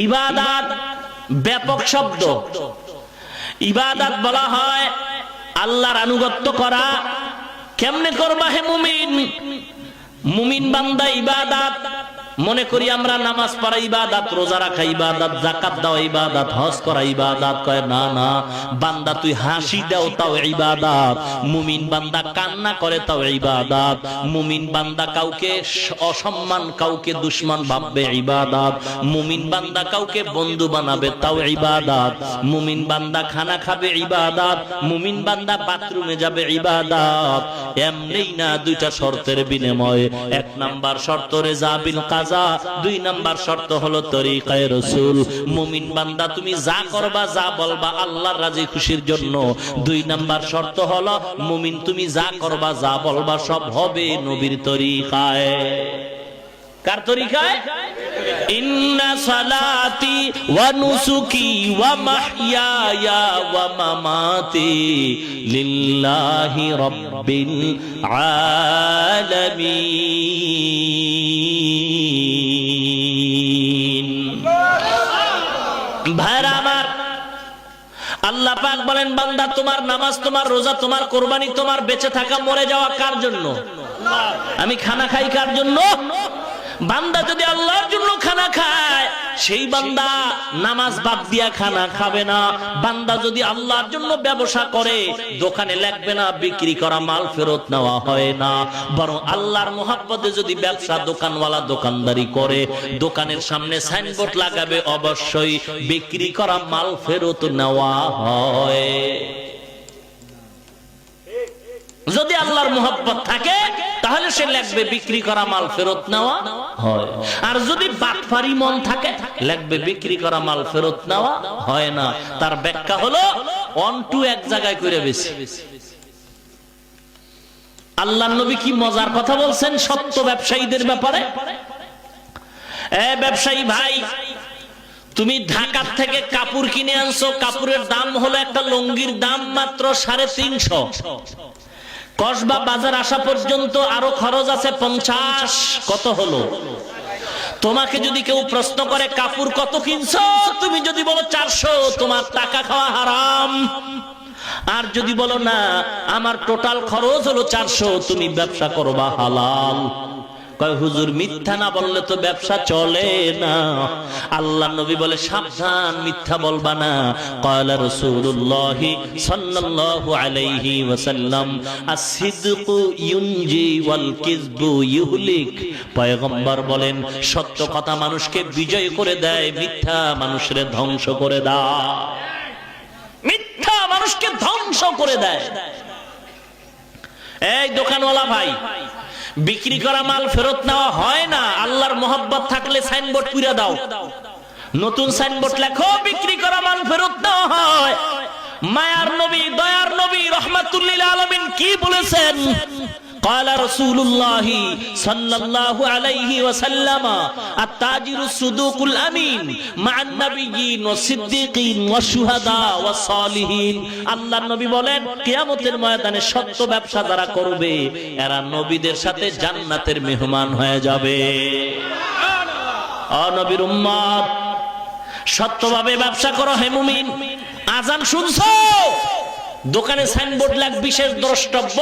ইবাদত ব্যাপক শব্দ। ইবাদত বলা হয় আল্লাহর আনুগত্য করা। কেমনে করবা হে মুমিন? মুমিন বান্দা ইবাদত মনে করি আমরা নামাজ পড়া ইবাদত, রোজা রাখা ইবাদত, যাকাত দেওয়া ইবাদত, হজ করা ইবাদত। কয় না না বান্দা, তুই হাসি দাও তাও ইবাদত। মুমিন বান্দা কান্না করে তাও ইবাদত। মুমিন বান্দা কাউকে অসম্মান, কাউকে দুশমন ভাববে ইবাদত। মুমিন বান্দা কাউকে বন্ধু বানাবে তাও ইবাদত। মুমিন বান্দা খানা খাবে ইবাদত। মুমিন বান্দা বাথরুমে যাবে ইবাদত। এমনি না, দুইটা শর্তের বিনিময়ে। এক নাম্বার শর্ত রেজা বিল কাজা, দুই নাম্বার শর্ত হলো তরিকায়ে রাসূল। মুমিন বান্দা তুমি যা করবা, যা বলবা আল্লাহর রাজি খুশির জন্য। দুই নাম্বার শর্ত হলো মুমিন তুমি যা করবা, যা বলবা সব হবে নবীর তরিকায়। কার তরিকায়? ইন্না সালাতি ওয়া নুসুকি ওয়া মাহইয়ায়া ওয়া মামাতি লিল্লাহি রাব্বিল আলামিন। ভাইরা আমার, আল্লাহ পাক বলেন বান্দা তোমার নামাজ, তোমার রোজা, তোমার কোরবানি, তোমার বেঁচে থাকা মরে যাওয়া কার জন্য? আমি খানা খাই কার জন্য? বান্দা যদি আল্লাহর জন্য খানা খায়, সেই বান্দা নামাজ বাদ দিয়া খানা খাবে না। বান্দা যদি আল্লাহর জন্য ব্যবসা করে, দোকানে লাগবে না বিক্রি করা মাল ফেরত নেওয়া হয় না। বরং আল্লাহর মোহাব্বতে যদি ব্যবসা দোকানওয়ালা দোকানদারি করে, দোকানের সামনে সাইনবোর্ড লাগাবে অবশ্যই বিক্রি করা মাল ফেরত নেওয়া হয়। যদি আল্লাহর মোহাব্বত থাকে তাহলে সে লাগবে বিক্রি করা মাল ফেরত নেওয়া হয়। আর যদি বাটপারি মন থাকে, লাগবে বিক্রি করা মাল ফেরত নেওয়া হয় না। তার ব্যাখ্যা হলো অন টু এক জায়গায় করে বেশি। আল্লাহর নবী কি মজার কথা বলছেন সত্য ব্যবসায়ীদের ব্যাপারে। ব্যবসায়ী ভাই, তুমি ঢাকা থেকে কাপড় কিনে আনছো, কাপড়ের দাম হলো একটা লুঙ্গির দাম মাত্র 350। কসবা বাজার আসা পর্যন্ত আরো খরচ আছে 50। কত হলো? তোমাকে যদি কেউ প্রশ্ন করে কাপড় কত কিনছো, তুমি যদি বলো 400, তোমার টাকা খাওয়া হারাম। আর যদি বলো না আমার টোটাল খরচ হলো 400, তুমি ব্যবসা করবা হালাল। কয় হুজুর মিথ্যা না বললে তো ব্যবসা চলে না। আল্লাহ নবী বলে সাবধান, মিথ্যা বলবা না। ক্বালা রাসূলুল্লাহ সাল্লাল্লাহু আলাইহি ওয়াসাল্লাম আস-সিদকু ইউনজি ওয়াল কিযবু ইউহলিক। পয়গম্বর বলেন সত্য কথা মানুষকে বিজয় করে দেয়, মিথ্যা মানুষকে ধ্বংস করে দেয়। মিথ্যা মানুষকে ধ্বংস করে দেয়। এই দোকানওয়ালা ভাই, বিক্রি করা মাল ফেরত নেওয়া হয় না। আল্লাহর মোহাব্বত থাকলে সাইনবোর্ড পুরা দাও, নতুন সাইনবোর্ড লেখো বিক্রি করা মাল ফেরত নেওয়া হয়। মায়ার নবী, দয়ার নবী রাহমাতুল লিল আলামিন কি বলেছেন? ক্বালা রাসূলুল্লাহ সাল্লাল্লাহু আলাইহি ওয়াসাল্লাম আত-তাজিরুস সুদুকুল আমিন মা'আন নাবিয়্যিন ওয়াস সিদ্দীকিন ওয়াশ শুহাদা ওয়াস সালিহিন। আল্লাহর নবী বলেন কিয়ামতের ময়দানে সত্য ব্যবসা যারা করবে, এরা নবীদের সাথে জান্নাতের মেহমান হয়ে যাবে। ও নবীর উম্মত, সত্যভাবে ব্যবসা করো হে মুমিন। আযান শুনছো, দোকানে সাইনবোর্ড লাগ বিশেষ দ্রষ্টব্য,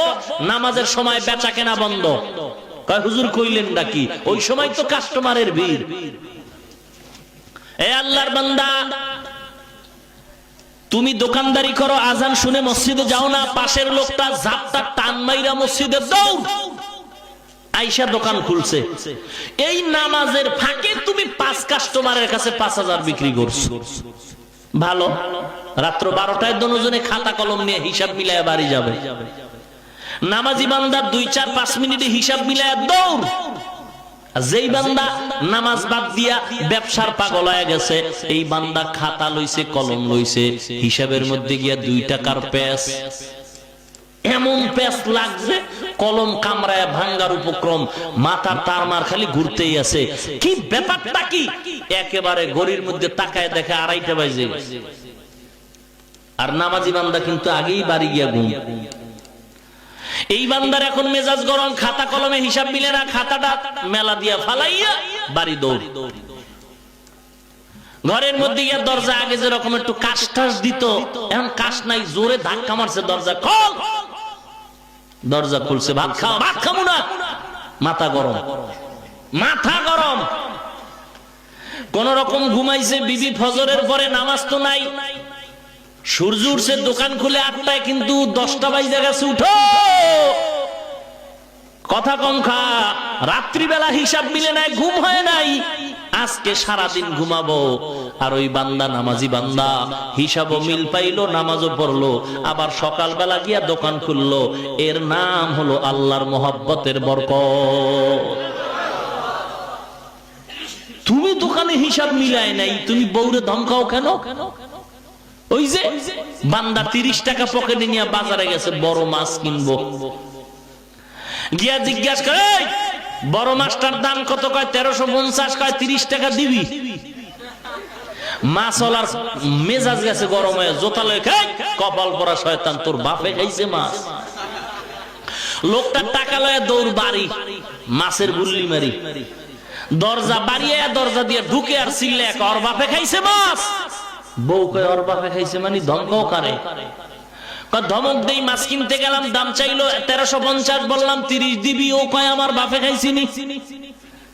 নামাজের সময় বেচা কেনা বন্ধ। কয় হুজুর কইলেন নাকি? ওই সময় তো কাস্টমারের ভিড়। এ আল্লাহর বান্দা, তুমি দোকানদারি করো, আজান শুনে মসজিদে যাও না, পাশের লোকটা ঝাপটা টান মাইরা মসজিদে দৌড় আইসা দোকান খুলছে। এই নামাজের ফাঁকে তুমি 5 কাস্টমারের কাছে 5000 বিক্রি করছো। ভালো, রাত্র 12টায় দুজনে খাতা কলম নিয়ে হিসাব মিলায় বাড়ি যাবে। নামাজি বান্দা 2-4-5 মিনিটে হিসাব মিলায় দৌড়। যেই বান্দা নামাজ বাদ দিয়া ব্যবসার পাগল হয়ে গেছে, এই বান্দা খাতা লইছে, কলম লইছে, হিসাবের মধ্যে গিয়া 2 টাকার পেস, এমন পেস লাগছে কলম কামড়ায় ভাঙ্গার উপক্রম, মাথার তারমার খালি ঘুরতেই আছে। কি ব্যাপারটা কি? একেবারে ঘড়ির মধ্যে তাকায় দেখে 2:30 বাজে। আর নামাজি বান্দা কিন্তু আগেই বাড়ি গিয়া ঘুম। এই বান্দার এখন মেজাজ গরম, খাতা কলমে হিসাব মিলে না, খাতাটা মেলা দিয়া ফালাইয়া বাড়ি দৌড়। ঘরের মধ্যে গিয়ে দরজা আগে যেরকম একটু কাশ টাস দিত, এখন কাশ নাই, জোরে ধাক্কা মারছে, দরজা খোল। দরজা খুলছে, ভাত খাও। ভাত খাবো না, মাথা গরম, মাথা গরম। কোন রকম ঘুমাইছে বিবি, ফজরের পরে নামাজ তো নাই, সূর্য উঠছে, দোকান খুলে 8টায়, কিন্তু 10টা বাজে গেছে, উঠো, কথা কম খা। রাত্রিবেলা হিসাব মিলে নাই, ঘুম হয় নাই, আজকে সারাদিন ঘুমাবো। আর ওই বান্দা, নামাজি বান্দা, হিসাবও মিল পাইলো, নামাজও পড়লো, আবার সকালবেলা গিয়া দোকান খুললো। এর নাম হলো আল্লাহর মহব্বতের বরকত। তুমি দোকানে হিসাব মিলায় নাই, তুমি বউরে ধমকাও কেন? ওই যে বান্দা 30 টাকা পকেটে নিয়ে বাজারে গেছে, বড় মাছ কিনবো, গিয়া জিজ্ঞাসা করে, বড় মাছটার দাম কত? কয় 1350। কয় 30 টাকা দিবি? মাছওয়ালার মেজাজ গেছে গরম হয়ে, জোতা লয়ে, খাই কপাল পরা শয়তান, তোর বাপে খাইছে মাছ। লোকটার টাকা লয়ে দৌড় বাড়ি, মাছের গুল্লি মারি, দরজা বাড়িয়ে দরজা দিয়ে ঢুকে আর চিল্লে, ওর বাপে খাইছে মাছ। বউ কয় ওর বাপে খাইছে মানে ধমকাও কারে? ধমক দেই, মাছ কিনতে গেলাম, দাম চাইলো 1350, বললাম 30 দিবি, ও কয় আমার বাপে খাইছিনি।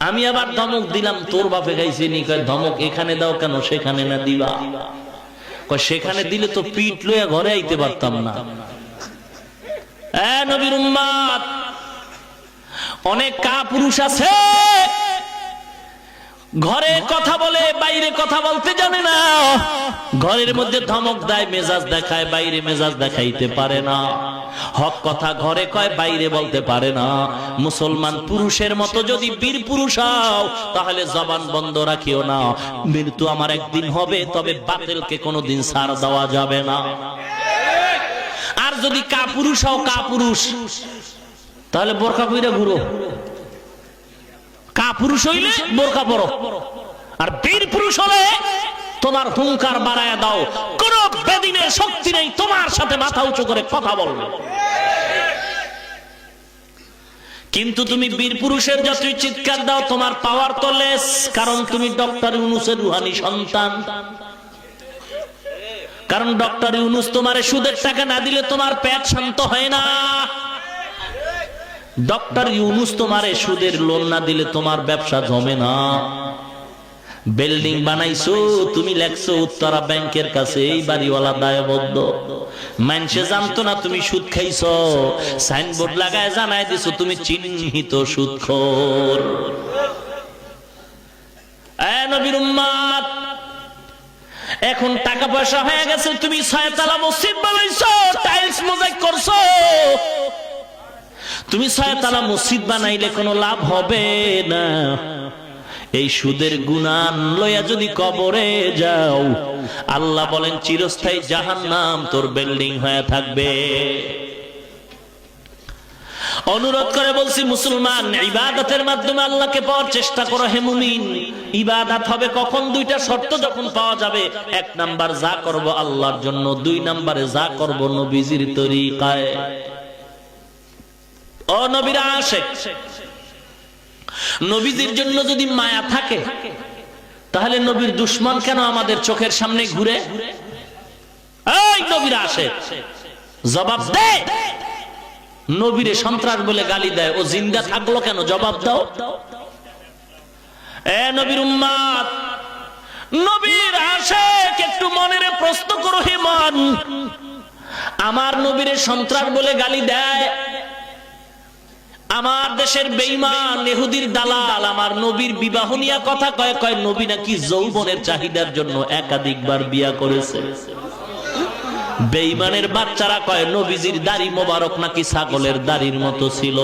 আমি আবার ধমক দিলাম, তোর বাপে খাইছিনি। কয় ধমক এখানে দাও কেন, সেখানে না দিবা? কয় সেখানে দিলে তো পিঠ লইয়া ঘরে আইতে পারতাম না। নবীর উম্মত, অনেক কাপুরুষ আছে, ঘরে কথা বলে, বাইরে কথা বলতে জানে না। ঘরের মধ্যে ধমক দেয়, মেজাজ দেখায়, বাইরে মেজাজ দেখাইতে পারে না। হক কথা ঘরে কয়, বাইরে বলতে পারে না। মুসলমান পুরুষের মতো যদি বীর পুরুষ হও, তাহলে জবান বন্ধ রাখিও না। মৃত্যু আমার একদিন হবে, তবে বাতিলকে কোনোদিন ছাড় দেওয়া যাবে না। আর যদি কাপুরুষ হও, কাপুরুষ, তাহলে বোরকা পইরা ঘুরো। কাপুরুষ হইলে বোরকা পরো, আর বীর পুরুষ হলে তোমার হুঙ্কার বাড়ায় দাও, কোন বেদিনের শক্তি নেই তোমার সাথে মাথা উঁচু করে কথা বলবে। কিন্তু তুমি বীর পুরুষের যতই চিৎকার দাও, তোমার পাওয়ার তো লেস, কারণ তুমি ডক্টর ইউনূসের রুহানি সন্তান। কারণ ডক্টর ইউনূস তোমার সুদের টাকা না দিলে তোমার পেট শান্ত হয় না। ডক্টর ইউনূস তোমারে সুদের লোন না দিলে তোমার ব্যবসা জমে না। বিল্ডিং বানাইছো, তুমি লেখছো উত্তরা ব্যাংকের কাছে, এই বাড়িওয়ালা দায়বদ্ধ। মানুষে জানতো না তুমি সুদ খাইছো, সাইনবোর্ড লাগায় জানায় দিছো তুমি চিহ্নিত সুদখোর। নবীর উম্মত, এখন টাকা পয়সা হয়ে গেছে, তুমি 6 তলা মসজিদ বানাইছো, টাইলস মোজাইক করছো। তুমি 6 তলা মসজিদ বানাইলে কোনো লাভ হবে না। এই সুদের গুনাহ লইয়া যদি কবরে যাও, আল্লাহ বলেন চিরস্থায়ী জাহান্নাম তোর বিল্ডিং হয়ে থাকবে। অনুরোধ করে বলছি, মুসলমান, ইবাদতের মাধ্যমে আল্লাহকে পাওয়ার চেষ্টা করো। হে মুমিন, ইবাদত হবে কখন? 2টা শর্ত যখন পাওয়া যাবে। 1 নাম্বার, যা করব আল্লাহর জন্য। 2 নাম্বারে, যা করব নবীজির তরিকায়। ও নবীর আশিক, নবীজির জন্য যদি মায়া থাকে, তাহলে নবীর দুশমন কেন আমাদের চোখের সামনে ঘুরে? এই নবীর আশিক, জবাব দে। নবীরে সন্ত্রাস বলে গালি দেয়, ও জিন্দা থাকলো কেন? জবাব দাও। নবীর উম্মত, নবীর আশিক, একটু মনের প্রশ্ন করো। হে মন, আমার নবীরে সন্ত্রাস বলে গালি দেয়, আমার দেশের বেঈমান ইহুদির দালাল আমার নবীর বিবাহ নিয়ে কথা কয়, কয় নবী নাকি যৌবনের চাহিদার জন্য একাধিকবার বিয়া করেছে। বেঈমানের বাচ্চারা কয় নবীজির দাড়ি মোবারক নাকি ছাগলের দাড়ির মতো ছিল।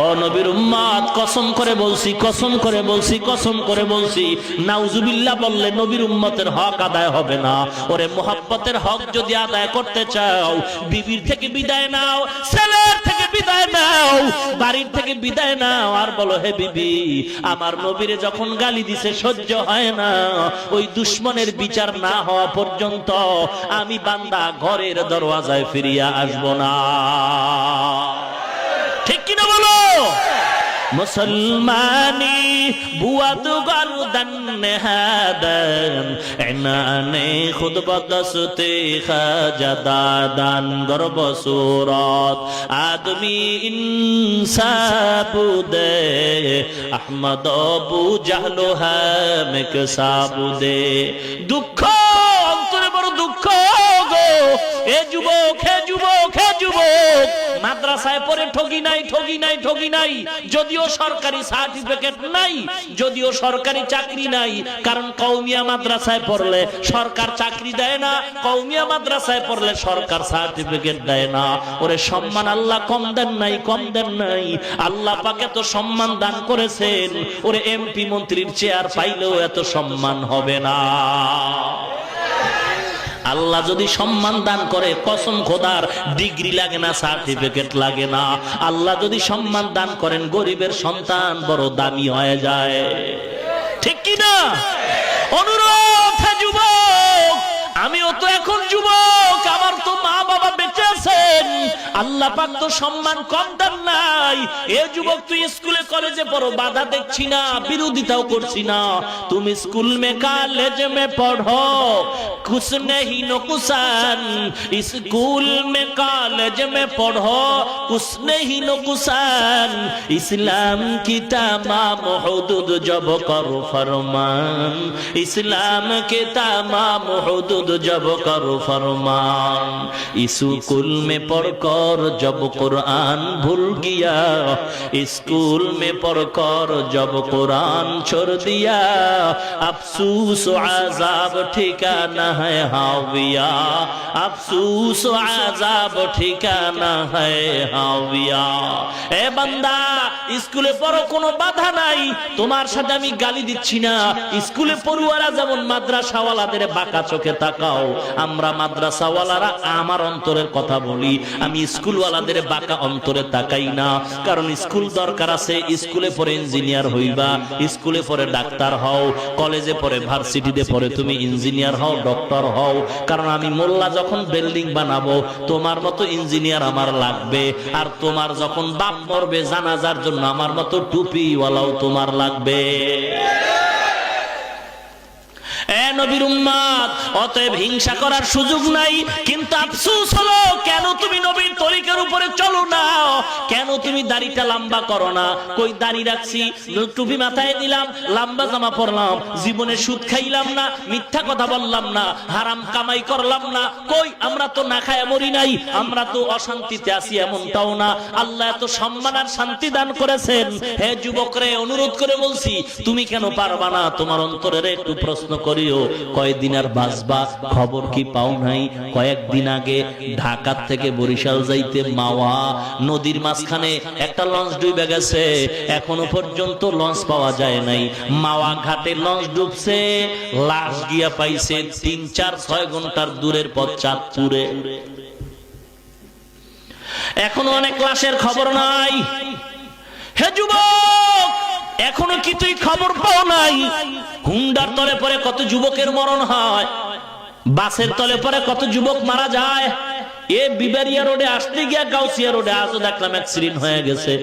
ও নবীর উম্মত, কসম করে বলছি, কসম করে বলছি, কসম করে বলছি, নাউজুবিল্লাহ বললে নবীর উম্মতের হক আদায় হবে না। ওরে মুহাব্বতের হক যদি আদায় করতে চাও, বিবির থেকে বিদায় নাও, ছেলের থেকে বিদায় নাও, বাড়ির থেকে বিদায় নাও, আর বলো, হে বিবি, আমার নবীরে যখন গালি দিছে সহ্য হয় না, ওই দুশমনের বিচার না হওয়া পর্যন্ত আমি বান্দা ঘরের দরওয়াজায় ফিরিয়া আসবো না। ঠিক কিনা বলো? মুসলমানি বুয়াদ গরদন নেহাদন এনানে খুদ বদসতে খাজাদাদান গর্ব সুরত আদমি ইনসাবুদে আহমদ আবু জাহলো হামেক সাবুদে। দুঃখ অন্তরে বড় দুঃখ গো, এ যুবক হে যুবক হে যুবক, মাদ্রাসায় পড়ে ঠগি নাই ঠগি নাই ঠগি নাই, যদিও সরকারি সার্টিফিকেট নাই, যদিও সরকারি চাকরি নাই, কারণ কওমিয়া মাদ্রাসায় পড়লে সরকার চাকরি দেয় না, কওমিয়া মাদ্রাসায় পড়লে সরকার সার্টিফিকেট দেয় না। ওরে সম্মান আল্লাহ কম দেন নাই, কম দেন নাই, আল্লাহ পাক এত সম্মান দান করেছেন, ওরে এমপি মন্ত্রীর চেয়ার পাইলেও এত সম্মান হবে না। আল্লাহ যদি সম্মান দান করে, কসম খোদার ডিগ্রি লাগে না, সার্টিফিকেট লাগে না। আল্লাহ যদি সম্মান দান করেন, গরিবের সন্তান বড় দামি হয়ে যায়, ঠিক কি না? অনুরোধ হে যুবক, আমিও তো এখন যুবক, আমার তো মা বাবা বেঁচে আছেন, আল্লাহ পাক তো সম্মান কম দেন নাই। এ যুবক তুই স্কুলে কলেজে পড়ো, বাধা দেখছি না, বিরোধিতাও করছি না। তুমি স্কুল মে কলেজ মে পড়ো, कुछ नहीं नुकसान, स्कूल में कॉलेज में पढ़ो, कुछ नहीं नुकसान, इस्लाम की तमाम हुदूद जब करो फरमान, इस्लाम के तमाम हुदूद जब करो फरमान, स्कूल में पढ़कर जब कुरान भूल गया, स्कूल में पढ़कर जब कुरान छोड़ दिया, अफसोस आजाब ठिकाना है हाविया, अफसोस आजाब ठिकाना है हाविया। এ বান্দা, স্কুলে পড়ো, কোনো বাধা নাই, তোমার সাথে আমি গালি দিচ্ছি না। স্কুলে পড়ুয়ারা যেমন মাদ্রাসাওয়ালাদের বাঁকা চোখে তাকাও, আমরা মাদ্রাসাওয়ালারা আমার অন্তরের কথা বলি, আমি স্কুলওয়ালাদের বাঁকা অন্তরে তাকাই না। কারণ স্কুল দরকার আছে, স্কুলে পড়ে ইঞ্জিনিয়ার হইবা, স্কুলে পড়ে ডাক্তার হও, কলেজে পড়ে ভার্সিটিতে পড়ে তুমি ইঞ্জিনিয়ার হও, ডক্টর হও। কারণ আমি মোল্লা যখন বিল্ডিং বানাবো, তোমার মতো ইঞ্জিনিয়ার আমার লাগবে, আর তোমার যখন বাপ মরবে জানাজার জন্য আমার মতো টুপিওয়ালাও তোমার লাগবে। নবীর উম্মত, অতএব হিংসা করার সুযোগ নাই। কিন্তু আফসোস হলো, কেন তুমি নবীর তরিকার উপরে চলো না? কেন তুমি দাড়িটা লম্বা করো না? কই দাড়ি রাখছি, টুপি মাথায় দিলাম, লম্বা জামা পরলাম, জীবনে সুদ খাইলাম না, মিথ্যা কথা বললাম না, হারাম কামাই করলাম না, কই আমরা তো না খায় মরি নাই, আমরা তো অশান্তিতে আছি এমনটাও না। আল্লাহ এত সম্মান আর শান্তি দান করেছেন। হে যুবকরে, অনুরোধ করে বলছি, তুমি কেন পারবা না? তোমার অন্তরের একটু প্রশ্ন করিও, কয়েকদিন আর বাঁচবা, খবর কি পাও নাই? কয়েকদিন আগে ঢাকা থেকে বরিশাল যাইতে মাওয়া নদীর মাঝখানে একটা লঞ্চ ডুবে গেছে, এখনো পর্যন্ত লঞ্চ পাওয়া যায় নাই। মাওয়া ঘাটে লঞ্চ ডুবছে, লাশ গিয়া পাইছে 3-4-6 ঘন্টার দূরের পথ, চাঁদপুরে। এখনো অনেক লাশের খবর নাই। হে যুবক, এখনো কি তুই খবর পাও নাই? হুন্ডার তলে পরে কত যুবকের মরণ হয়, বাসের তলে পরে কত যুবক মারা যায়। এ বিবারিয়া রোডে আসতে গিয়া গাউসিয়া রোডে আজও দেখলাম অ্যাক্সিডেন্ট হয়ে গেছে।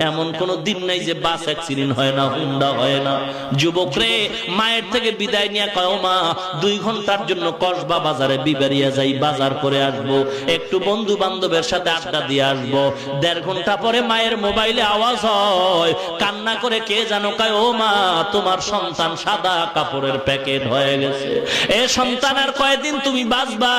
এমন কোন দিন নাই যে বাস অ্যাক্সিডেন্ট হয় না, হুন্ডা হয় না। যুবক রে, মায়ের থেকে বিদায় নিয়ে কয়, মা 2 ঘন্টার জন্য কসবা বাজারে বিবারিয়া যাই, বাজার করে আসবো, একটু বন্ধু বান্ধবের সাথে আড্ডা দিয়ে আসবো। 1.5 ঘন্টা পরে মায়ের মোবাইলে আওয়াজ হয়, কান্না করে কে জানো কয়, ও মা, তোমার সন্তান সাদা কাপড়ের প্যাকেট হয়ে গেছে। এ সন্তান আর কয়দিন তুমি বাঁচবা?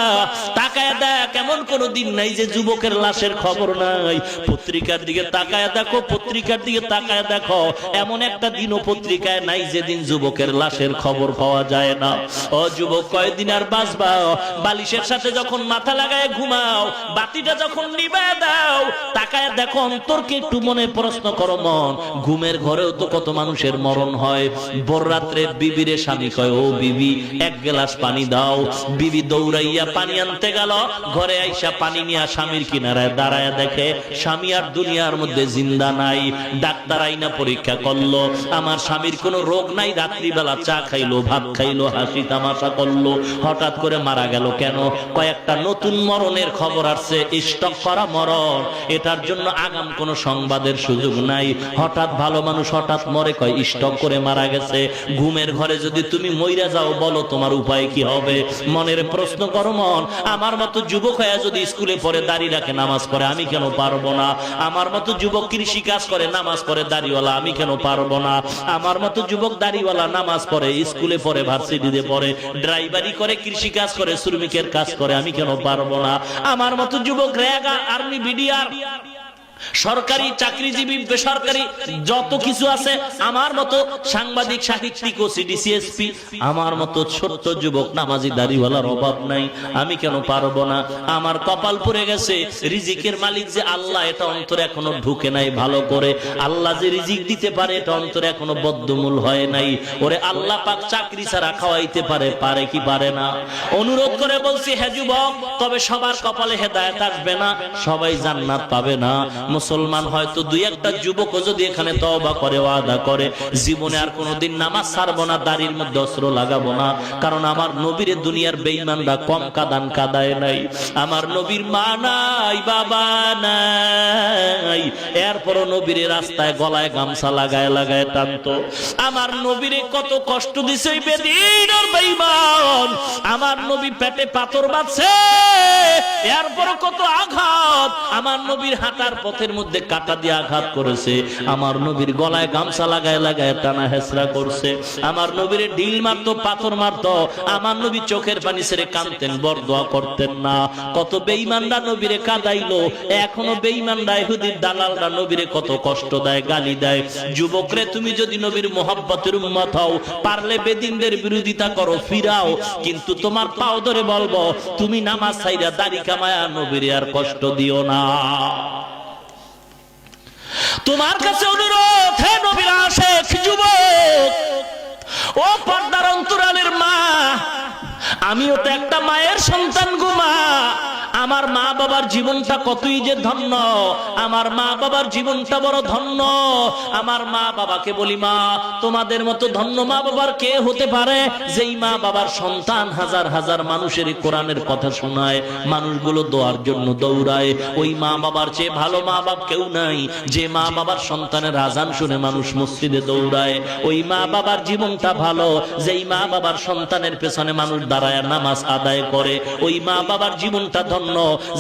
তাকায় দেখ, এমন কোন দিন নাই যে যুবকের লাশের খবর নাই। পত্রিকার দিকে তাকায় দেখো, পত্রিকার দিকে তাকায় দেখো, এমন একটা দিনও পত্রিকায় নাই যেদিন যুবকের লাশের খবর পাওয়া যায় না। ও যুবক, কয়দিন আর বাঁচবা? বালিশের সাথে যখন মাথা লাগায় ঘুমাও, বাতিটা যখন নিভায় দাও, তাকায় দেখো অন্তরকে একটু মনে প্রশ্ন করো। মন, ঘুমের ঘরেও তো কত মানুষের মরণ হয়। ভোর রাত্রে বিবিরে স্বামী কয়, ও বিবি 1 গ্লাস পানি দাও। বিবি দৌড়াইয়া পানি আনতে গেল, ঘরে আইসা আইসা পানি নিয়ে স্বামীর কিনারায় দাঁড়ায় দেখে স্বামী আর দুনিয়ার মধ্যে জিন্দা নাই। ডাক্তার আইনা পরীক্ষা করলো, আমার স্বামীর কোনো রোগ নাই। রাত্রিবেলা চা খাইলো, ভাত খাইলো, হাসি তামাশা করলো, হঠাৎ করে মারা গেল। কেন? কয়েকটা নতুন মরণের খবর আসছে, স্টক করা মরণ, এটার জন্য আগাম কোনো সংবাদের সুযোগ নাই। হঠাৎ ভালো মানুষ হঠাৎ মরে, কয় স্টক করে মারা গেছে। ঘুমের ঘরে যদি তুমি মইরা যাও, বলো তোমার উপায় কি হবে? মনের প্রশ্ন করো মন। আমার মতো যুবক হয়ে যদি স্কুলে পড়ে দাঁড়িয়ে রাখে, নামাজ পড়ে, আমি কেন পারবো না? আমার মতো যুবক কৃষি কাজ করে, নামাজ পড়ে, দাড়িওয়ালা, আমি কেন পারবো না? আমার মতো যুবক দাড়িওয়ালা নামাজ পড়ে, স্কুলে পড়ে, ভার্সিটিতে পড়ে, ড্রাইভারি করে, কৃষি কাজ করে, শ্রমিকের কাজ করে, আমি কেন পারবো না? আমার মতো যুবক র্যাগ, আর্মি, বিডিআর, সরকারি চাকরিজীবী, বেসরকারি যত কিছু আছে, আমার মতো সাংবাদিক, সাহিত্যিক, ওসি, ডিসিএসপি, আমার মতো ছোট্ট যুবক নামাজি দাড়িওয়ালার অভাব নাই, আমি কেন পারবো না? আমার কপাল পড়ে গেছে। রিজিকের মালিক যে আল্লাহ, এটা অন্তরে এখনো ঢুকে নাই ভালো করে। আল্লাহ যে রিজিক দিতে পারে, এটা অন্তরে এখনো বদ্ধমূল হয় নাই। ওরে আল্লাহ পাক চাকরি ছাড়া খাওয়াইতে পারে, পারে কি পারে না? অনুরোধ করে বলছি, হে যুবক, তবে সবার কপালে হেদায়েত আসবে না, সবাই জান্নাত পাবে না। মুসলমান হয়তো দুই একটা যুবক যদি এখানে তওবা করে, ওয়াদা করে, জীবনে আর কোনোদিন নামাজ ছাড়বো না, দাড়ির মধ্যে অস্ত্র লাগাবো না। কারণ আমার নবীর দুনিয়ার বেঈমানরা কম কাদান কাদায় নাই। আমার নবীর মা নাই, বাবা নাই, এরপরও নবীর রাস্তায় গলায় গামছা লাগায় লাগায় টানতো। আমার নবীরে কত কষ্ট দিছে ওই বেদীন আর বেঈমান। আমার নবী পেটে পাথর বাঁধছে, এরপরও কত আঘাত। আমার নবীর হাঁটার পথের মধ্যে কাঁটা দিয়ে আঘাত করেছে। আমার নবীর গলায় গামছা লাগায় লাগায় টানা হেসরা করছে। আমার নবীর ঢিল মারতো, পাথর মারতো। আমার নবী চোখের পানি ছেড়ে কাঁদতেন, বরদোয়া করতেন না। কত বেঈমানরা নবীরে কাঁদাইলো। এখনো বেঈমানরা, ইহুদির দালালরা নবীরে কত কষ্ট দেয়, গালি দেয়। যুবকরে, তুমি যদি নবীর মুহাব্বতের উম্মত হও, পারলে বেদিনদের বিরোধিতা করো, ফিরাও, কিন্তু তোমার পাও ধরে বলবো, তুমি নামাজ ছাইরা দাড়ি কামায়া নবীরে আর কষ্ট দিও না। তোমার কাছে অনুরোধ, হে নবীর আশিক যুবক, ও পর্দার অন্তরালের মা, আমিও তো একটা মায়ের সন্তান গো মা। আমার মা বাবার জীবনটা কতই যে ধন্য, আমার মা বাবার জীবনটা বড় ধন্য। আমার মা বাবাকে বলি, মা, তোমাদের মতো ধন্য মা বাবার কে হতে পারে, যেই মা বাবার সন্তান হাজার হাজার মানুষের কোরআনের কথা শোনায়, মানুষগুলো দোয়ার জন্য দৌড়ায়। ওই মা বাবার চেয়ে ভালো মা বাপ কেউ নাই। যে মা বাবার সন্তানের আজান শুনে মানুষ মসজিদে দৌড়ায়, ওই মা বাবার জীবনটা ভালো। যেই মা বাবার সন্তানের পেছনে মানুষ দাঁড়ায় নামাজ আদায় করে, ওই মা বাবার জীবনটা ধন্য।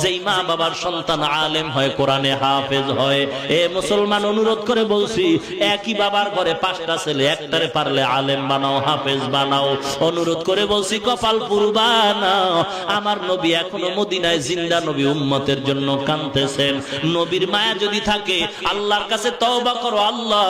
যেই মা বাবার সন্তান আলেম হয়, কোরআনে হাফেজ হয়। এ মুসলমান, অনুরোধ করে বলছি, একই বাবার ঘরে 5টা ছেলে, একটারে পারলে আলেম বানাও, হাফেজ বানাও। অনুরোধ করে বলছি, কপাল পুরবা না। আমার নবী এখনো মদিনায় জিন্দা, নবী উম্মতের জন্য কাঁদতেছেন। নবীর মায়া যদি থাকে, আল্লাহর কাছে তওবা করো, আল্লাহ,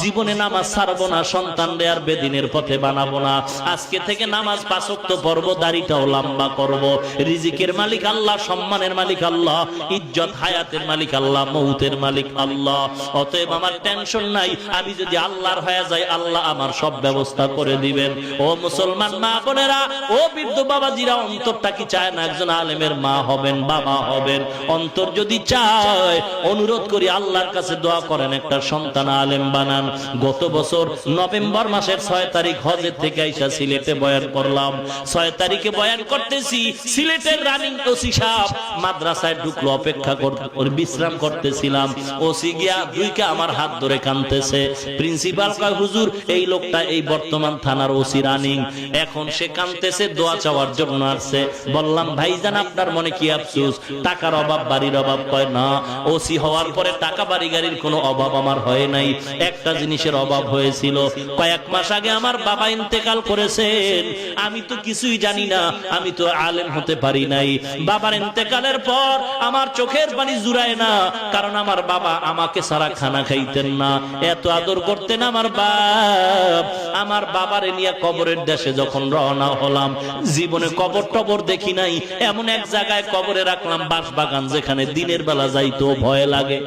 জীবনে নামাজ ছাড়বো না, সন্তানরে আর বেদিনের পথে বানাবো না। আজকে থেকে নামাজ 5 ওয়াক্ত পড়বো, দাড়িটাও লম্বা করব। রিজিকের মালিক আল্লাহ, সম্মানের মালিক আল্লাহ, ইজ্জত হায়াতের মালিক আল্লাহ, মৌতের মালিক আল্লাহ। অতএব আমার টেনশন নাই, আমি যদি আল্লাহর হয়ে যাই, আল্লাহ আমার সব ব্যবস্থা করে দিবেন। ও মুসলমান মা বোনেরা, ও বৃদ্ধ বাবাজিরা, অন্তরটা কি চায় না একজন আলেমের মা হবেন, বাবা হবেন? অন্তর যদি চায়, অনুরোধ করি আল্লাহর কাছে দোয়া করেন, একটা সন্তান আলেম বানান। গত বছর নভেম্বর মাসের 6 তারিখ হজের থেকে আইসা সিলেটে বয়ান করলাম। 6 তারিখে বয়ান করতেছি, সিলেটের রানিং ওসি সাহেব মাদ্রাসায় ঢুকলো, অপেক্ষা করে বিশ্রাম করতেছিলাম। ওসি গিয়া দুইকে আমার হাত ধরে কাঁদতেছে। প্রিন্সিপাল কয়, হুজুর, এই লোকটা এই বর্তমান থানার ওসি রানিং, এখন সে কাঁদতেছে, দোয়া চাওয়ার জন্য আসছে। বললাম, ভাইজান, আপনার মনে কি আফসোস? টাকার অভাব, বাড়ির অভাব? কয়, না, ওসি হওয়ার পরে টাকা বাড়ি গাড়ির কোনো অভাব আমার হয় নাই। একটা জিনিসের অভাব হয়েছিল, কয়েক মাস আগে আমার বাবা ইন্তেকাল করেছেন। আমি তো কিছুই জানি না, আমি তো আলেম হতে পারি নাই। বাবার ইন্তেকালের পর আমার চোখের পানি জুড়ায় না, কারণ আমার বাবা আমাকে সারা খানা খাইতেন না, এত আদর করতেন আমার বাপ। আমার বাবারে নিয়ে কবরের দেশে যখন রওনা হলাম, জীবনে কবর টবর দেখি নাই, এমন এক জায়গায় কবরে রাখলাম, বাঁশবাগান, যেখানে দিনের বেলা যাইতো ভয় লাগে।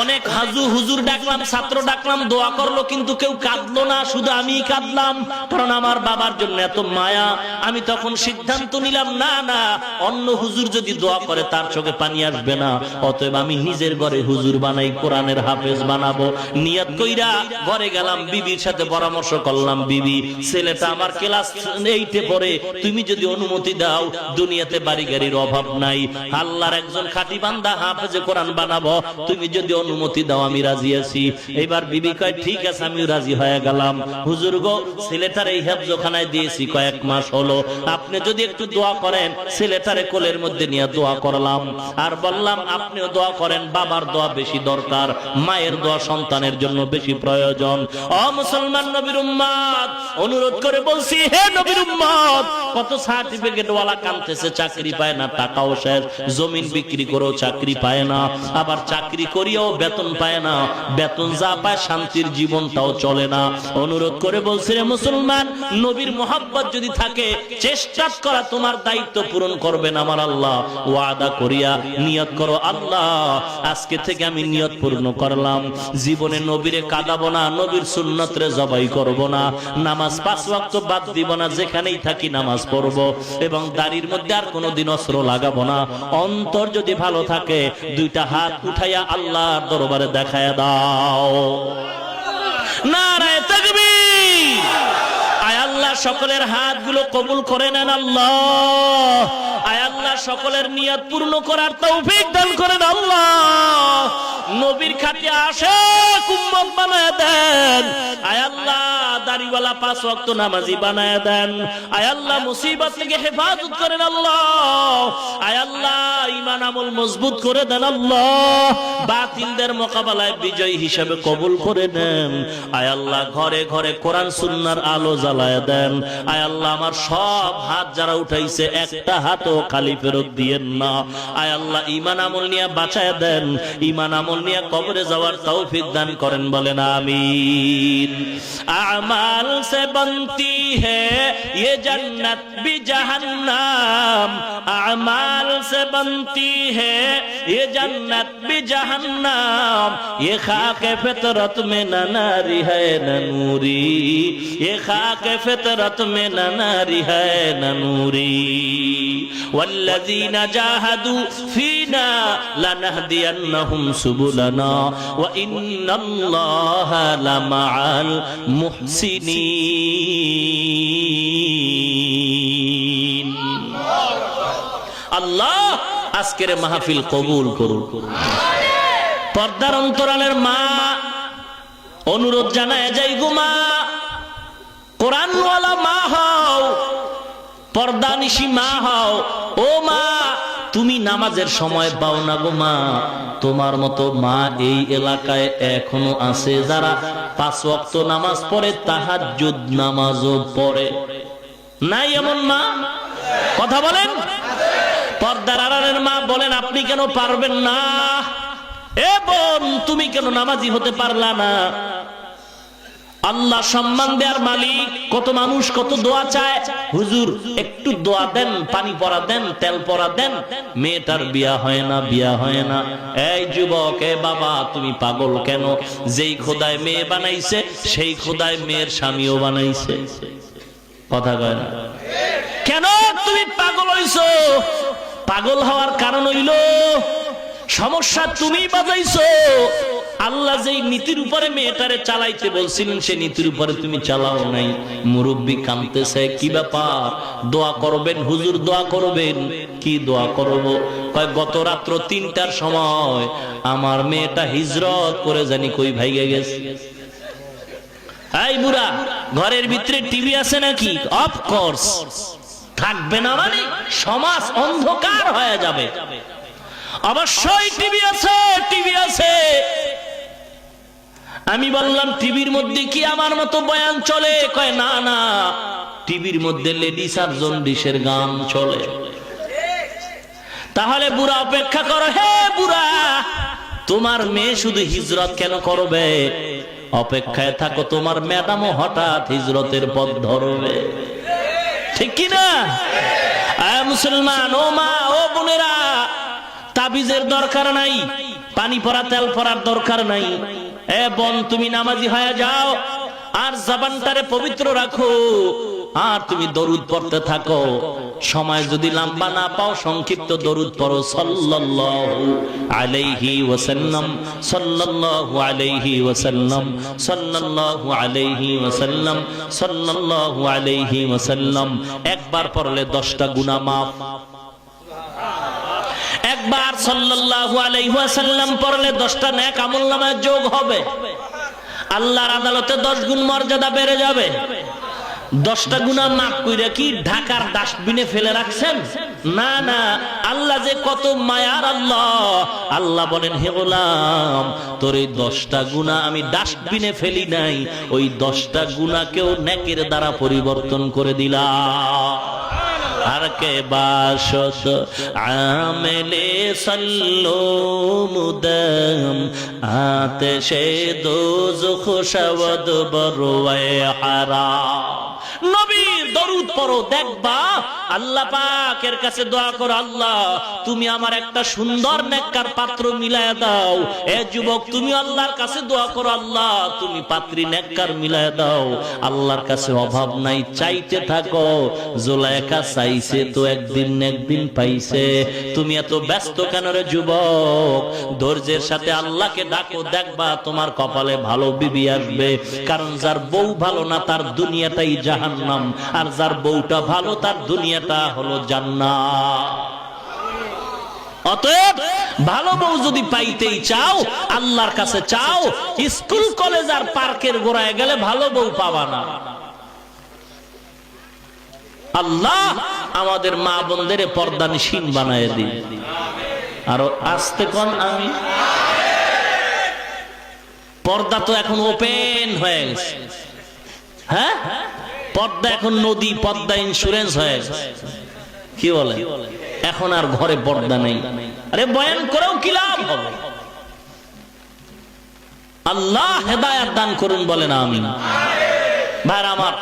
অনেক হাজু হুজুর ডাকলাম, ছাত্র ডাকলাম, দোয়া করলো, কিন্তু কেউ কাঁদলো না, শুধু আমি কাঁদলাম। কারণ আমার বাবার জন্য এত মায়া, আমি তখন সিদ্ধান্ত নিলাম না না, অন্য হুজুর যদি দোয়া করে তার চোখে পানি আসবে না, অতএব আমি নিজের ঘরে হুজুর বানাই, কোরআনের হাফেজ বানাবো। নিয়ত কইরা ঘরে গেলাম, বিবির সাথে পরামর্শ করলাম, বিবি ছেলেটা আমার ক্লাস 8-এ পড়ে, তুমি যদি অনুমতি দাও, দুনিয়াতে বাড়ি গাড়ির অভাব নাই, আল্লাহর একজন খাঁটি বান্দা হাফেজে কোরআন বানাবো, তুমি যদি অনুমতি দাও আমি রাজি আছি। এবার বিবি কয় ঠিক আছে, আমিও রাজি হয়ে গেলাম। হুজুর গো, ছেলেটার এই হেফজখানায় দিয়েছি কয়েক মাস হলো, আপনি যদি একটু দোয়া করেন, ছেলেটারে কোলের মধ্যে নিয়ে দোয়া করলাম আর বললাম আপনিও দোয়া করেন, বাবার দোয়া বেশি দরকার, মায়ের দোয়া সন্তানের জন্য বেশি প্রয়োজন। ও মুসলমান নবীর উম্মত, অনুরোধ করে বলছি, হে নবীর উম্মত, কত সার্টিফিকেট ওয়ালা কাঁদতেছে, চাকরি পায় না, টাকাও শেষ, জমিন বিক্রি করেও চাকরি পায় না, আবার চাকরি করিয়াও বেতন পায় না, বেতন যা পায় শান্তির জীবনটাও চলে না। অনুরোধ করে বলছি রে মুসলমান, নবীর মোহাব্বত যদি থাকে, চেষ্টা করা তোমার দায়িত্ব পূরণ করবেন আমার আল্লাহ। ওয়াদা করিয়া নিয়ত করো, আল্লাহ আজকে থেকে আমি নিয়ত পূর্ণ করলাম, জীবনে নবীরে কাঁদাবো না, নবীর সুন্নতরে জবাই করব না, নামাজ 5 ওয়াক্ত বাদ দিব না, যেখানেই থাকি নামাজ পড়ব, এবং দাড়ির মধ্যে আর কোনোদিন অস্ত্র লাগাবো না। অন্তর যদি ভালো থাকে, 2টা হাত উঠাইয়া আল্লাহর দরবারে দেখায়া দাও। নারায়ে তাকবীর। আয় আল্লাহ সকলের হাতগুলো কবুল করে নেন আল্লাহ। আয় আল্লাহ সকলের নিয়ত পূর্ণ করার তৌফিক দান করেন আল্লাহ। নবীর খাঁটি আশিক উম্মত বানায় দেন। আয় আল্লাহ দাড়িওয়ালা 5 ওয়াক্ত নামাজি বানায় দেন। আয় আল্লাহ মুসিবত থেকে হেফাজত করেন আল্লাহ। আয় আল্লাহ ঈমান আমল মজবুত করে দেন আল্লাহ। বাতিলদের মোকাবেলায় বিজয়ী হিসেবে কবুল করে নেন। আয় আল্লাহ ঘরে ঘরে কোরআন সুন্নাহর আলো জ্বালায় দেন। আয় আল্লাহ আমার সব হাত যারা উঠাইছে, একটা হাতও খালি ফেরত দিয়েন না। আয় আল্লাহ ঈমান আমল নিয়ে বাঁচায় দেন, ঈমান আমল নিয়ে কবরে যাওয়ার তৌফিক দান করেন, বলেন আমিন। আমাল से बनती है ये जन्नत भी जहन्नम, अमाल से बनती है ये जन्नत भी जहन्नम, ये खाक फितरत में न नारी है न नूरी, ये खाक फितरत में न नारी है न नूरी, वल्लज़ीना जाहदू फीना लनहदियन्नहुम सुबुलना व इन्नल्लाहा लमअल मुहसिनीन। আল্লাহ আজকের মাহফিল কবুল করুন। পর্দার অন্তরালের মা, অনুরোধ জানায় যাই গো মা, কোরআনওয়ালা মা হও, পর্দানিশী মা হও। ও মা, তুমি নামাজের সময় পাও না গো মা। তোমার মতো মা এই এলাকায় এখনো আছে যারা 5 ওয়াক্ত নামাজ পড়ে, তাহাজ্জুদ নামাজও পড়ে। নাই এমন মা? কথা বলেন। পর্দার আড়ালের মা বলেন, আপনি কেন পারবেন না? এ বোন, তুমি কেন নামাজি হতে পারলা না? আল্লাহ সম্মান দেওয়ার মালিক। কত মানুষ কত দোয়া চায়, হুজুর একটু দোয়া দেন, পানি পড়া দেন, তেল পড়া দেন, মেয়েটার বিয়া হয় না, বিয়া হয় না। এই যুবক, এ বাবা, তুমি পাগল কেন? যেই খোদায় মেয়ে বানাইছে, সেই খোদায় মেয়ের স্বামীও বানাইছে। কথা কয় না? কেন তুমি পাগল হইছো? পাগল হওয়ার কারণ হইল সমস্যা তুমি বাজাইছো। আল্লাহ যেই নীতির উপরে মেয়েটারে চালাইতে বলছিলেন, সেই নীতির উপরে তুমি চালাও নাই। মুরব্বী কাঁদতেছে, কি ব্যাপার? দোয়া করবেন হুজুর, দোয়া করবেন। কি দোয়া করব? কয় গত রাত্র 3টার সময় আমার মেয়েটা হিজরত করে জানি কই ভাইগে গেছে। এই বুড়া, ঘরের ভিতরে টিভি আছে নাকি? অফকোর্স থাকবে না, মানে সমাজ অন্ধকার হয়ে যাবে। অবশ্যই টিভি আছে, টিভি আছে। আমি বললাম, টিভির মধ্যে কি আমার মতো বয়ান চলে? কয় না না, টিভির মধ্যে লেডিস আর জন্ডিসের গান চলে। তাহলে বুড়া অপেক্ষা করো। হে বুড়া, তোমার মেয়ে শুধু হিজরত কেন করবে? অপেক্ষায় থাকো, তোমার ম্যাডামও হঠাৎ হিজরতের পথ ধরবে। ঠিক কিনা? মুসলমান, ও মা, ও বোনেরা, তাবিজের দরকার নাই, পানি পড়া তেল পড়ার দরকার নাই। এ বোন, তুমি নামাজি হয়ে যাও আর জবানটারে পবিত্র রাখো। আর তুমি দরুদ পড়তে থাকো। সময় যদি লম্বা না পাও সংক্ষিপ্ত দরুদ পড়ো, সাল্লাল্লাহু আলাইহি ওয়াসাল্লাম, সাল্লাল্লাহু আলাইহি ওয়াসাল্লাম, সাল্লাল্লাহু আলাইহি ওয়াসাল্লাম, সাল্লাল্লাহু আলাইহি ওয়াসাল্লাম। একবার পড়লে 10টা গুনাহ মাফ। একবার সাল্লাল্লাহু আলাইহি ওয়াসাল্লাম পড়লে 10টা নেক আমলনামায় যোগ হবে। আল্লাহর আদালতে 10 গুণ মর্যাদা বেড়ে যাবে। 10টা গুনাহ মাফ কইরা কি ঢাকার ডাস্টবিনে ফেলে রাখছেন? না না, আল্লাহ যে কত মায়ার আল্লাহ। আল্লাহ বলেন, হে গোলাম, তোর এই 10টা গুনাহ আমি ডাস্টবিনে ফেলি নাই, ওই 10টা গুনাহকেও নেকের দ্বারা পরিবর্তন করে দিলাম। আর কে বাসত আমেলে সল্লো মুদম আতেশে দোজখ শবদ বরওয়ে হারাম। নবীর দরুদ পড়ো, দেখবা আল্লাহ পাকের কাছে দোয়া করো, আল্লাহ তুমি আমার একটা সুন্দর নেককার পাত্র মিলায়া দাও। এ যুবক, তুমি আল্লাহর কাছে দোয়া করো, আল্লাহ তুমি পাত্রী নেককার মিলায়া দাও। আল্লাহর কাছে অভাব নাই, চাইতে থাকো। জুলাইখা চাইছে তো একদিন না একদিন পাইছে। তুমি এত ব্যস্ত কেন রে যুবক? ধৈর্যের সাথে আল্লাহকে ডাকো, দেখবা তোমার কপালে ভালো বিবি আসবে। কারণ যার বউ ভালো না তার দুনিয়াটাই জাহান্নাম, আর যার বউটা ভালো তার দুনিয়াটা হলো জান্নাত। অতএব ভালো বউ যদি পাইতেই চাও আল্লাহর কাছে চাও। স্কুল কলেজ আর পার্কের গোড়ায় গেলে ভালো বউ পাবা না। আল্লাহ আমাদের মা বোনদের পর্দানিশীন বানায় দিন। আরো আস্তে কোন আমি। পর্দা তো এখন ওপেন হয়ে গেছে। হ্যাঁ, পর্দা এখন নদী, পর্দা ইন্স্যুরেন্স হয়ে গেছে। কি বলে? এখন আর ঘরে পর্দা নেই। আরে বয়ান করেও কি লাভ হবে? আল্লাহ হেদায়েত দান করুন, বলেন আমিন। ভাইরা আমার,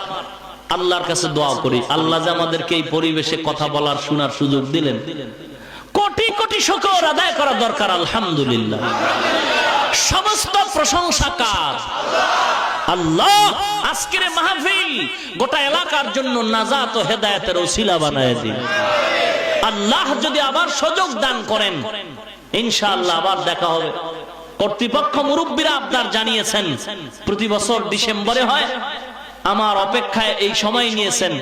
আল্লাহর কাছে দোয়া করি, আল্লাহ যে আমাদেরকে এই পরিবেশে কথা বলার শোনার সুযোগ দিলেন, কোটি কোটি শুকর আদায় করা দরকার। আলহামদুলিল্লাহ, সমস্ত প্রশংসা কার? আল্লাহ। আজকের মাহফিল গোটা এলাকার জন্য নাজাত ও হেদায়েতের ওসিলা বানায় দিন। আল্লাহ যদি আবার সুযোগ দান করেন, ইনশাআল্লাহ আবার দেখা হবে। কর্তৃপক্ষ মুরব্বীরা আবদার জানিয়েছেন প্রতি বছর ডিসেম্বরে হয়, আমার অপেক্ষায় এই সময় নিয়েছেন।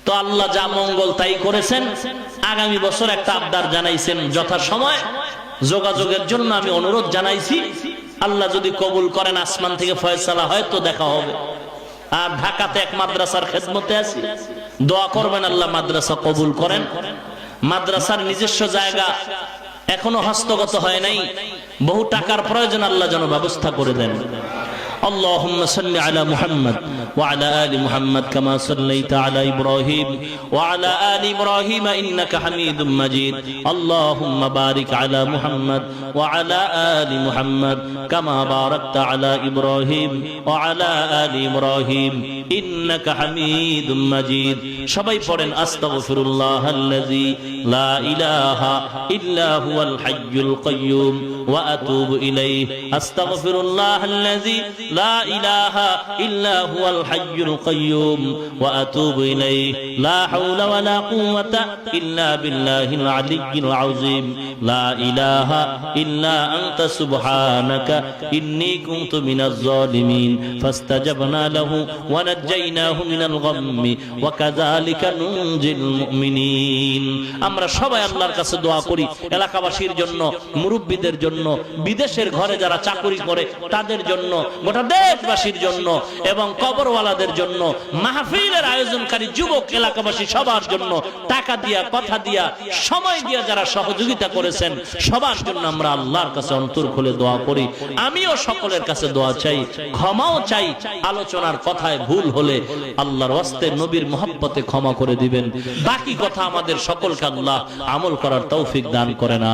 তো আল্লাহ যা মঙ্গল তাই করেছেন। আগামী বছর একটা আবদার জানাইছেন, যথাসময় যোগাযোগের জন্য আমি অনুরোধ জানাইছি। আল্লাহ যদি কবুল করেন, আসমান থেকে ফয়সালা হয় তো দেখা হবে। আর ঢাকাতে এক মাদ্রাসার খেদমতে আছি, দোয়া করবেন আল্লাহ মাদ্রাসা কবুল করেন। মাদ্রাসার নিজস্ব জায়গা এখনো হস্তগত হয় নাই, বহু টাকার প্রয়োজন, আল্লাহ যেন ব্যবস্থা করে দেন। اللهم صل على محمد وعلى آل محمد كما صليت على إبراهيم وعلى آل إبراهيم إنك حميد مجيد اللهم بارك على محمد وعلى آل محمد كما باركت على إبراهيم وعلى آل إبراهيم إنك حميد مجيد সবাই পড়েন আস্তাগফিরুল্লাহ الذي لا إله إلا هو الحي القيوم وأتوب إليه أستغفر الله الذي لا إله إلا هو الحي القيوم وأتوب إليه لا حول ولا قوة إلا بالله العلي العظيم لا إله إلا أنت سبحانك إني كنت من الظالمين فاستجبنا له ونجيناه من الغم وكذلك ننجي المؤمنين আমরা সবাই আল্লাহর কাছে দোয়া করি এলাকাবাসীর জন্য, মুরব্বিদের জন্য, বিদেশের ঘরে যারা চাকরি করে তাদের জন্য, গোটা দেশবাসীর জন্য এবং কবরওয়ালাদের জন্য, মাহফিলের আয়োজনকারী যুবক এলাকাবাসী সবার জন্য, টাকা দিয়া, কথা দিয়া, সময় দিয়া যারা সহযোগিতা করেছেন সবার জন্য আমরা আল্লাহর কাছে অন্তর খুলে দোয়া করি। আমিও সকলের কাছে দোয়া চাই, ক্ষমাও চাই। আলোচনার কথায় ভুল হলে আল্লাহর ওয়াস্তে নবীর মহব্বতে ক্ষমা করে দিবেন। বাকি কথা আমাদের সকলকে আল্লাহ আমল করার তৌফিক দান করেন।